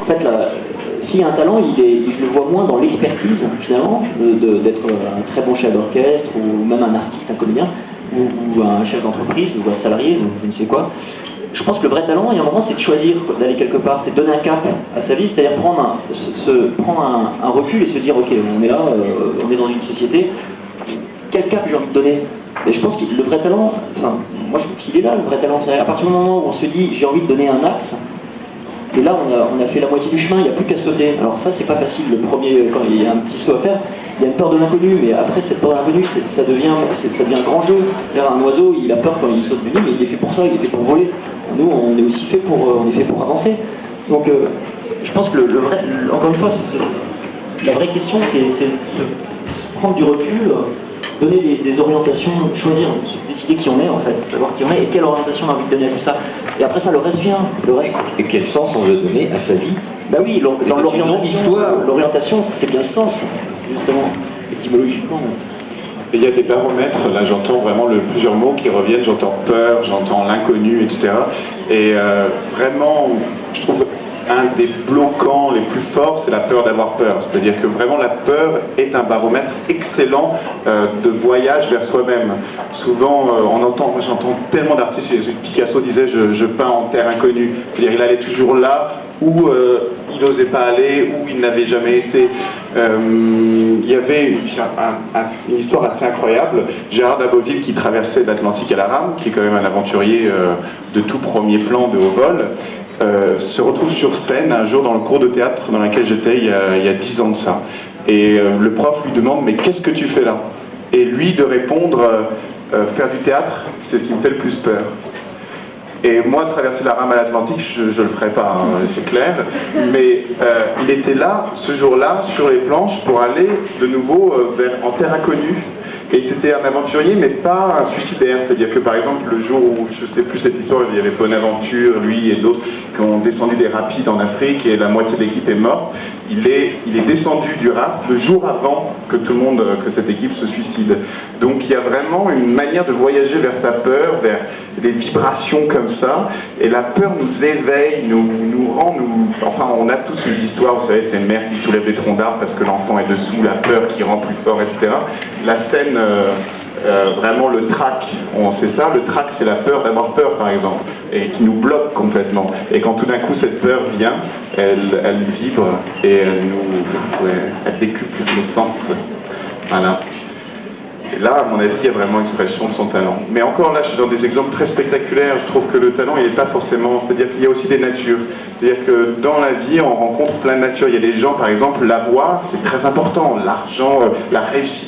fait, s'il y a un talent, je le vois moins dans l'expertise, finalement, d'être un très bon chef d'orchestre, ou même un artiste, un comédien, ou un chef d'entreprise, ou un salarié, ou je ne sais quoi. Je pense que le vrai talent, il y a un moment, c'est de choisir d'aller quelque part, c'est de donner un cap à sa vie, c'est-à-dire prendre un recul et se dire, ok, on est là, on est dans une société, quel cap j'ai envie de donner? Et je pense que le vrai talent, enfin, moi je trouve qu'il est là, le vrai talent, c'est à partir du moment où on se dit, j'ai envie de donner un axe, et là on a fait la moitié du chemin, il n'y a plus qu'à sauter. Alors ça c'est pas facile, le premier, quand il y a un petit saut à faire, il y a une peur de l'inconnu, mais après cette peur de l'inconnu, ça devient un grand jeu. Un oiseau, il a peur quand il saute du nid, mais il est fait pour ça, il est fait pour voler. Nous, on est aussi fait pour avancer. Donc je pense que encore une fois, la vraie question, c'est de prendre du recul, donner des orientations, choisir, décider qui on est en fait, savoir qui on est et quelle orientation on a envie de donner à tout ça. Et après ça, le reste vient. Le reste. Et quel sens on veut donner à sa vie? Bah oui, dans l'orientation, c'est bien le sens, justement, étymologiquement. Et il y a des baromètres, là j'entends vraiment plusieurs mots qui reviennent, j'entends peur, j'entends l'inconnu, etc. Et vraiment, je trouve un des bloquants les plus forts, c'est la peur d'avoir peur. C'est-à-dire que vraiment la peur est un baromètre excellent de voyage vers soi-même. Souvent, moi j'entends tellement d'artistes, Picasso disait je peins en terre inconnue. C'est-à-dire il allait toujours là où il n'osait pas aller, où il n'avait jamais été. Il y avait une histoire assez incroyable. Gérard d'Aboville, qui traversait l'Atlantique à la rame, qui est quand même un aventurier de tout premier plan de haut vol, se retrouve sur scène un jour dans le cours de théâtre dans lequel j'étais il y a 10 ans de ça. Et le prof lui demande « Mais qu'est-ce que tu fais là ?» Et lui de répondre faire du théâtre, c'est ce qui me fait le plus peur. » Et moi, traverser la rame à l'Atlantique, je ne le ferai pas, hein, c'est clair. Mais il était là, ce jour-là, sur les planches, pour aller de nouveau en terre inconnue. Et c'était un aventurier, mais pas un suicidaire. C'est-à-dire que, par exemple, le jour où, je ne sais plus cette histoire, il y avait Bonaventure, lui et d'autres, qui ont descendu des rapides en Afrique, et la moitié de l'équipe est morte. Il est descendu du raft le jour avant que cette équipe se suicide. Donc il y a vraiment une manière de voyager vers sa peur, vers des vibrations comme ça, et la peur nous éveille, nous rend, enfin on a tous une histoire, vous savez, c'est une mère qui soulève des troncs d'arbres parce que l'enfant est dessous, la peur qui rend plus fort, etc. La scène, vraiment le trac, on sait ça, le trac c'est la peur d'avoir peur par exemple, et qui nous bloque complètement. Et quand tout d'un coup cette peur vient, elle vibre et elle décuple nos sens. Voilà. Et là, à mon avis, il y a vraiment expression de son talent. Mais encore là, je suis dans des exemples très spectaculaires. Je trouve que le talent, il n'est pas forcément... C'est-à-dire qu'il y a aussi des natures. C'est-à-dire que dans la vie, on rencontre plein de natures. Il y a des gens, par exemple, l'avoir, c'est très important. L'argent, la réussite